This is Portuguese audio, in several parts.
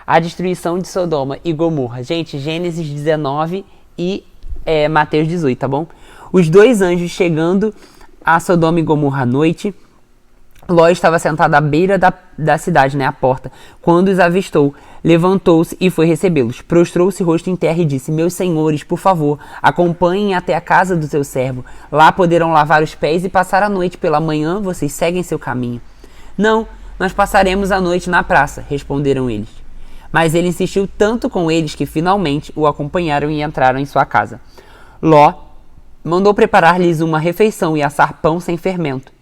a destruição de Sodoma e Gomorra. Gente, Gênesis 19 e Mateus 18, tá bom? Os dois anjos chegando a Sodoma e Gomorra à noite, Ló estava sentado à beira da cidade, à porta. Quando os avistou, levantou-se e foi recebê-los. Prostrou-se rosto em terra e disse: meus senhores, por favor, acompanhem até a casa do seu servo. Lá poderão lavar os pés e passar a noite. Pela manhã vocês seguem seu caminho. Não, nós passaremos a noite na praça, responderam eles. Mas ele insistiu tanto com eles que finalmente o acompanharam e entraram em sua casa. Ló mandou preparar-lhes uma refeição e assar pão sem fermento.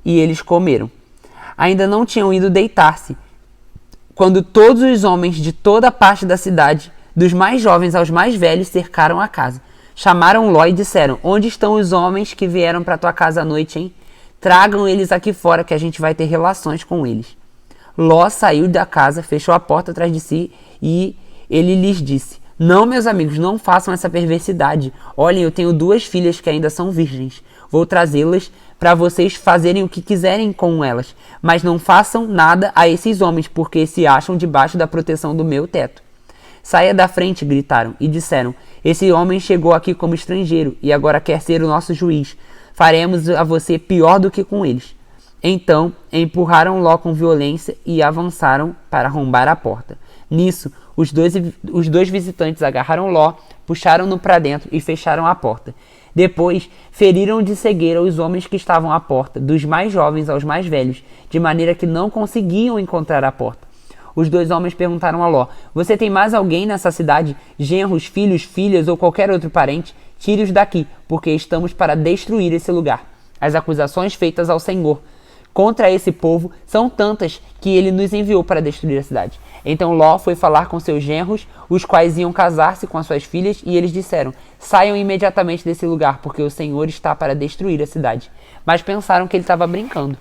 E eles comeram. Ainda não tinham ido deitar-se, quando todos os homens de toda a parte da cidade, dos mais jovens aos mais velhos, cercaram a casa. Chamaram Ló e disseram: onde estão os homens que vieram para tua casa à noite, hein? Tragam eles aqui fora, que a gente vai ter relações com eles. Ló saiu da casa, fechou a porta atrás de si e ele lhes disse: não, meus amigos, não façam essa perversidade. Olhem, eu tenho 2 filhas que ainda são virgens. Vou trazê-las para vocês fazerem o que quiserem com elas. Mas não façam nada a esses homens, porque se acham debaixo da proteção do meu teto. Saia da frente, gritaram, e disseram: esse homem chegou aqui como estrangeiro e agora quer ser o nosso juiz. Faremos a você pior do que com eles. Então empurraram Ló com violência e avançaram para arrombar a porta. Nisso, os dois visitantes agarraram Ló, puxaram-no para dentro e fecharam a porta. Depois, feriram de cegueira os homens que estavam à porta, dos mais jovens aos mais velhos, de maneira que não conseguiam encontrar a porta. Os 2 homens perguntaram a Ló: você tem mais alguém nessa cidade? Genros, filhos, filhas ou qualquer outro parente? Tire-os daqui, porque estamos para destruir esse lugar. As acusações feitas ao Senhor contra esse povo são tantas que ele nos enviou para destruir a cidade. Então Ló foi falar com seus genros, os quais iam casar-se com as suas filhas, e eles disseram: saiam imediatamente desse lugar, porque o Senhor está para destruir a cidade. Mas pensaram que ele estava brincando.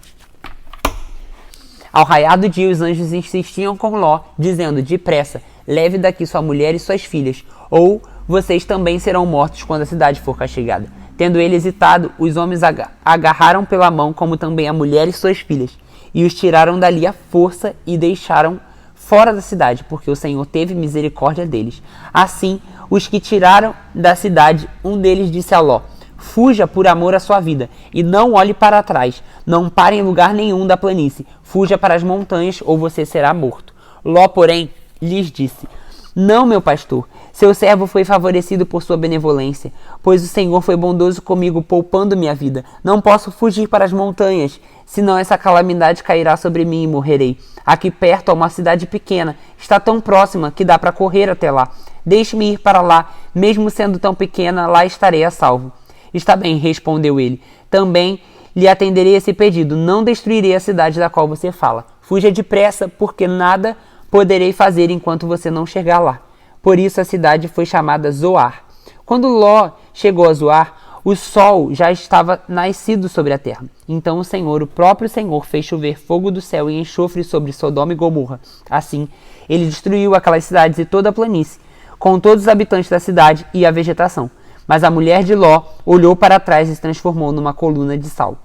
Ao raiar do dia, os anjos insistiam com Ló, dizendo: depressa, leve daqui sua mulher e suas filhas, ou vocês também serão mortos quando a cidade for castigada. Tendo ele hesitado, os homens agarraram pela mão, como também a mulher e suas filhas, e os tiraram dali à força e deixaram fora da cidade, porque o Senhor teve misericórdia deles. Assim, os que tiraram da cidade, um deles disse a Ló: fuja por amor à sua vida, e não olhe para trás, não pare em lugar nenhum da planície, fuja para as montanhas, ou você será morto. Ló, porém, lhes disse: não, meu pastor, seu servo foi favorecido por sua benevolência, pois o Senhor foi bondoso comigo, poupando minha vida. Não posso fugir para as montanhas, senão essa calamidade cairá sobre mim e morrerei. Aqui perto há uma cidade pequena, está tão próxima que dá para correr até lá. Deixe-me ir para lá, mesmo sendo tão pequena, lá estarei a salvo. Está bem, respondeu ele. Também lhe atenderei esse pedido, não destruirei a cidade da qual você fala. Fuja depressa, porque nada poderei fazer enquanto você não chegar lá. Por isso a cidade foi chamada Zoar. Quando Ló chegou a Zoar, o sol já estava nascido sobre a terra. Então o Senhor, o próprio Senhor, fez chover fogo do céu e enxofre sobre Sodoma e Gomorra. Assim, ele destruiu aquelas cidades e toda a planície, com todos os habitantes da cidade e a vegetação. Mas a mulher de Ló olhou para trás e se transformou numa coluna de sal.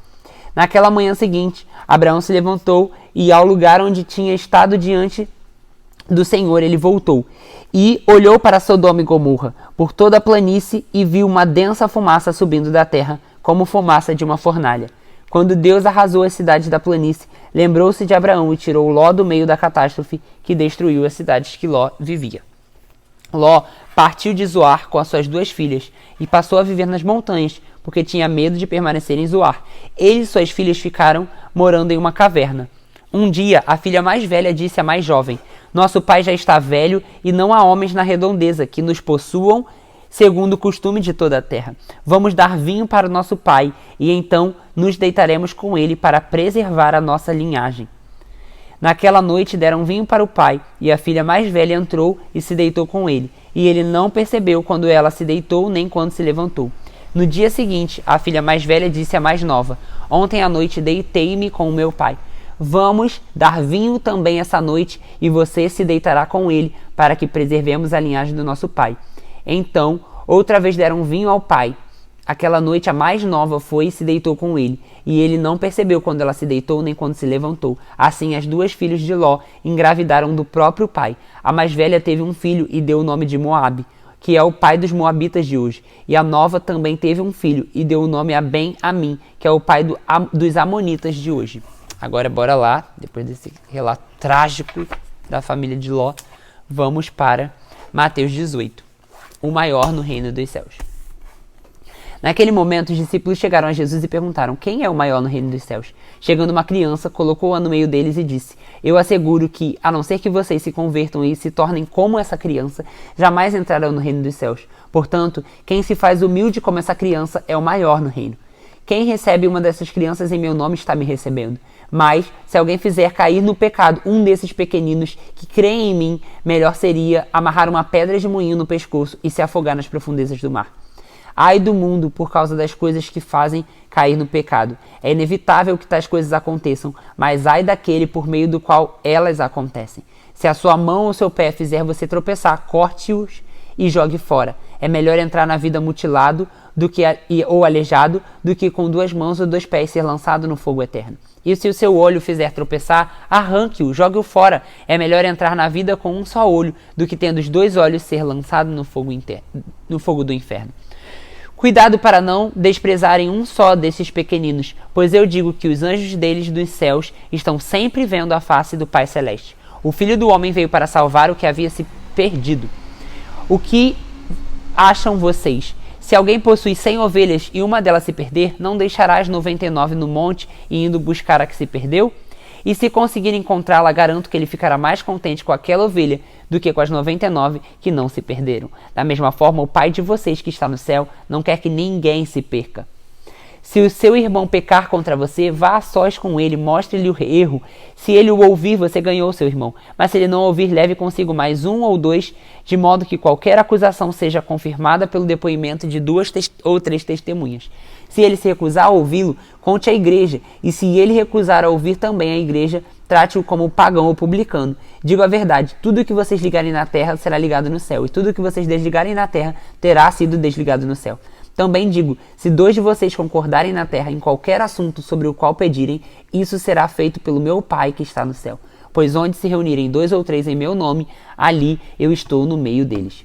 Naquela manhã seguinte, Abraão se levantou e ao lugar onde tinha estado diante do Senhor ele voltou e olhou para Sodoma e Gomorra por toda a planície e viu uma densa fumaça subindo da terra, como fumaça de uma fornalha. Quando Deus arrasou as cidades da planície, lembrou-se de Abraão e tirou Ló do meio da catástrofe que destruiu as cidades que Ló vivia. Ló partiu de Zoar com as suas 2 filhas e passou a viver nas montanhas, porque tinha medo de permanecer em Zoar. Ele e suas filhas ficaram morando em uma caverna. Um dia, a filha mais velha disse à mais jovem: nosso pai já está velho e não há homens na redondeza que nos possuam segundo o costume de toda a terra. Vamos dar vinho para o nosso pai e então nos deitaremos com ele para preservar a nossa linhagem. Naquela noite deram vinho para o pai e a filha mais velha entrou e se deitou com ele. E ele não percebeu quando ela se deitou nem quando se levantou. No dia seguinte, a filha mais velha disse à mais nova: ontem à noite deitei-me com o meu pai. Vamos dar vinho também essa noite e você se deitará com ele, para que preservemos a linhagem do nosso pai. Então, outra vez deram vinho ao pai. Aquela noite a mais nova foi e se deitou com ele, e ele não percebeu quando ela se deitou nem quando se levantou. Assim as duas filhas de Ló engravidaram do próprio pai. A mais velha teve um filho e deu o nome de Moabe, que é o pai dos moabitas de hoje. E a nova também teve um filho e deu o nome a Ben-Amim, que é o pai dos amonitas de hoje. Agora bora lá, depois desse relato trágico da família de Ló, vamos para Mateus 18, o maior no reino dos céus. Naquele momento, os discípulos chegaram a Jesus e perguntaram: quem é o maior no reino dos céus? Chegando uma criança, colocou-a no meio deles e disse: eu asseguro que, a não ser que vocês se convertam e se tornem como essa criança, jamais entrarão no reino dos céus. Portanto, quem se faz humilde como essa criança é o maior no reino. Quem recebe uma dessas crianças em meu nome está me recebendo. Mas, se alguém fizer cair no pecado um desses pequeninos que creem em mim, melhor seria amarrar uma pedra de moinho no pescoço e se afogar nas profundezas do mar. Ai do mundo por causa das coisas que fazem cair no pecado. É inevitável que tais coisas aconteçam, mas ai daquele por meio do qual elas acontecem. Se a sua mão ou seu pé fizer você tropeçar, corte-os e jogue fora. É melhor entrar na vida mutilado ou aleijado do que com 2 mãos ou 2 pés ser lançado no fogo eterno. E se o seu olho fizer tropeçar, arranque-o, jogue-o fora. É melhor entrar na vida com um só olho do que tendo os 2 olhos ser lançado no fogo do inferno. Cuidado para não desprezarem um só desses pequeninos, pois eu digo que os anjos deles dos céus estão sempre vendo a face do Pai Celeste. O Filho do Homem veio para salvar o que havia se perdido. O que acham vocês? Se alguém possui 100 ovelhas e uma delas se perder, não deixará as 99 no monte e indo buscar a que se perdeu? E se conseguir encontrá-la, garanto que ele ficará mais contente com aquela ovelha do que com as 99 que não se perderam. Da mesma forma, o Pai de vocês que está no céu não quer que ninguém se perca. Se o seu irmão pecar contra você, vá a sós com ele, mostre-lhe o erro. Se ele o ouvir, você ganhou o seu irmão. Mas se ele não ouvir, leve consigo mais 1 ou 2, de modo que qualquer acusação seja confirmada pelo depoimento de 2 ou 3 testemunhas. Se ele se recusar a ouvi-lo, conte à igreja. E se ele recusar a ouvir também a igreja, trate-o como pagão ou publicano. Digo a verdade, tudo o que vocês ligarem na terra será ligado no céu, e tudo o que vocês desligarem na terra terá sido desligado no céu. Também digo, se 2 de vocês concordarem na terra em qualquer assunto sobre o qual pedirem, isso será feito pelo meu Pai que está no céu. Pois onde se reunirem 2 ou 3 em meu nome, ali eu estou no meio deles.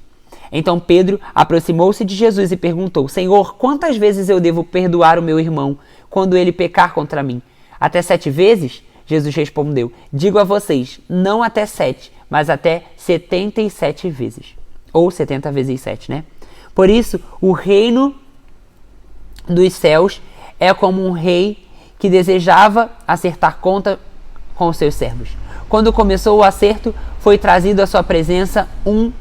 Então Pedro aproximou-se de Jesus e perguntou: Senhor, quantas vezes eu devo perdoar o meu irmão quando ele pecar contra mim? Até 7 vezes? Jesus respondeu: digo a vocês, não até 7, mas até 77 vezes. Ou 70 vezes 7, né? Por isso, o reino dos céus é como um rei que desejava acertar conta com os seus servos. Quando começou o acerto, foi trazido à sua presença um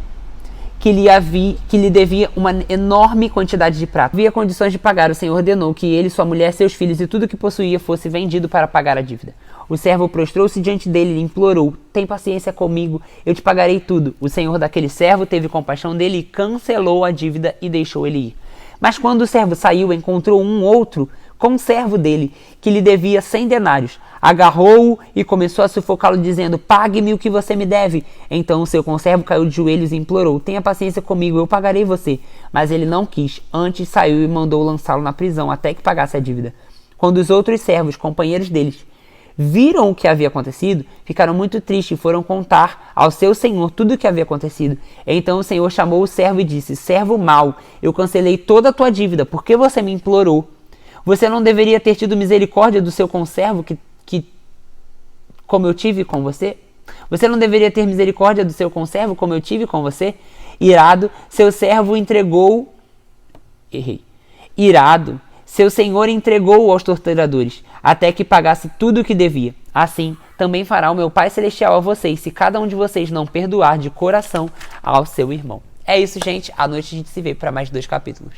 que lhe devia uma enorme quantidade de prata. Havia condições de pagar. O Senhor ordenou que ele, sua mulher, seus filhos e tudo que possuía fosse vendido para pagar a dívida. O servo prostrou-se diante dele e lhe implorou: tem paciência comigo, eu te pagarei tudo. O senhor daquele servo teve compaixão dele e cancelou a dívida e deixou ele ir. Mas quando o servo saiu, encontrou um outro conservo dele, que lhe devia 100 denários. Agarrou-o e começou a sufocá-lo, dizendo: pague-me o que você me deve. Então o seu conservo caiu de joelhos e implorou: tenha paciência comigo, eu pagarei você. Mas ele não quis, antes saiu e mandou lançá-lo na prisão até que pagasse a dívida. Quando os outros servos, companheiros deles, viram o que havia acontecido, ficaram muito tristes e foram contar ao seu senhor tudo o que havia acontecido. Então o senhor chamou o servo e disse: servo mau, eu cancelei toda a tua dívida, por que você me implorou? Você não deveria ter tido misericórdia do seu conservo como eu tive com você? Você não deveria ter misericórdia do seu conservo como eu tive com você? Irado, seu servo entregou... Irado, seu senhor entregou-o aos torturadores, até que pagasse tudo o que devia. Assim, também fará o meu Pai Celestial a vocês, se cada um de vocês não perdoar de coração ao seu irmão. É isso, gente. À noite a gente se vê para mais 2 capítulos.